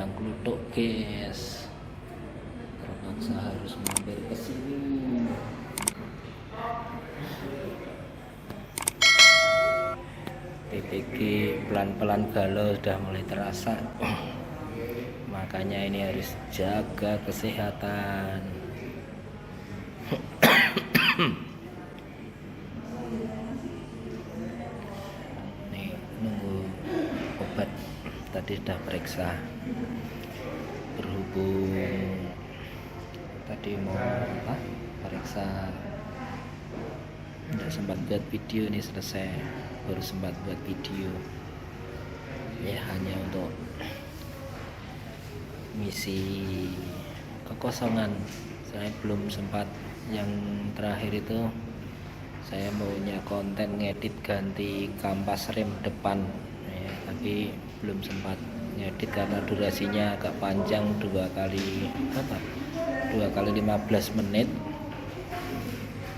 Padang Kluthuk guys, terpaksa harus mampir ke sini. PPG pelan-pelan galau sudah mulai terasa, makanya ini harus jaga kesehatan. Nih nunggu obat, tadi sudah periksa, berhubung tadi mau periksa tidak sempat buat video, ini selesai baru sempat buat video ya, hanya untuk misi kekosongan. Saya belum sempat, yang terakhir itu saya maunya konten ngedit ganti kampas rem depan ya, tapi belum sempat ngedit karena durasinya agak panjang, 2 kali 15 menit,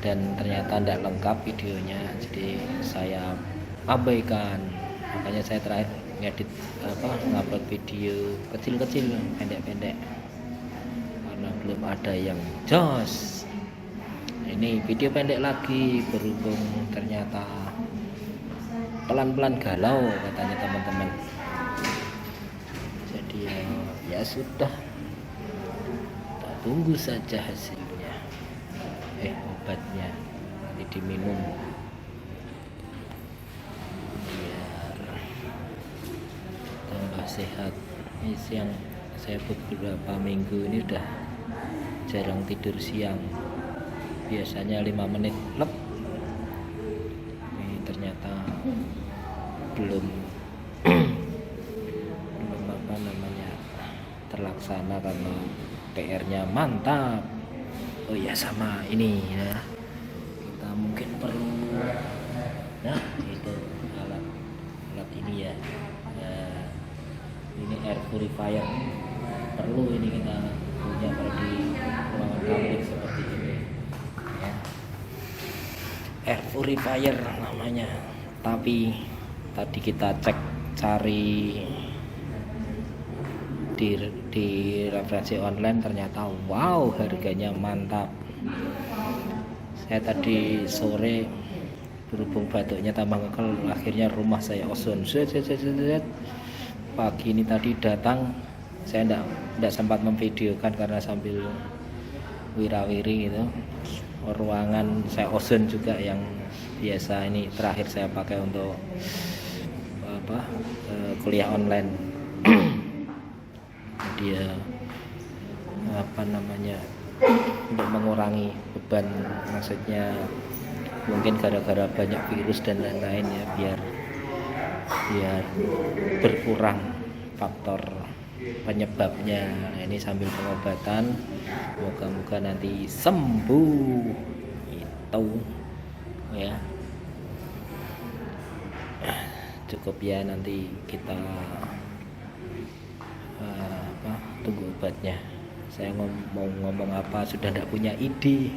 dan ternyata tidak lengkap videonya, jadi saya abaikan. Makanya saya terakhir ngedit ngupload video kecil-kecil, pendek-pendek, karena belum ada yang jos. Ini video pendek lagi, berhubung ternyata pelan-pelan galau katanya teman-teman. Jadi ya sudah, kita tunggu saja hasilnya. Obatnya nanti diminum biar tambah sehat. Ini siang saya beberapa minggu ini udah jarang tidur siang, biasanya 5 menit lep. Ini ternyata belum terlaksana karena PR-nya mantap. Oh ya, sama ini ya, kita mungkin perlu itu alat ini ya, ini air purifier, perlu ini kita punya kalau di ruangan pabrik seperti ini ya, air purifier namanya. Tapi tadi kita cari di referensi online, ternyata wow, harganya mantap. Saya tadi sore berhubung batuknya tambah ngekal, akhirnya rumah saya ozon. Pagi ini tadi datang, saya tidak sempat memvideokan karena sambil wirawiri gitu. Ruangan saya ozon juga, yang biasa ini terakhir saya pakai untuk kuliah online. Dia untuk mengurangi beban, maksudnya mungkin gara-gara banyak virus dan lain-lain ya, biar berkurang faktor penyebabnya. Nah, ini sambil pengobatan, moga-moga nanti sembuh itu ya. Cukup ya, nanti kita tunggu obatnya. Saya mau ngomong apa sudah tidak punya ide.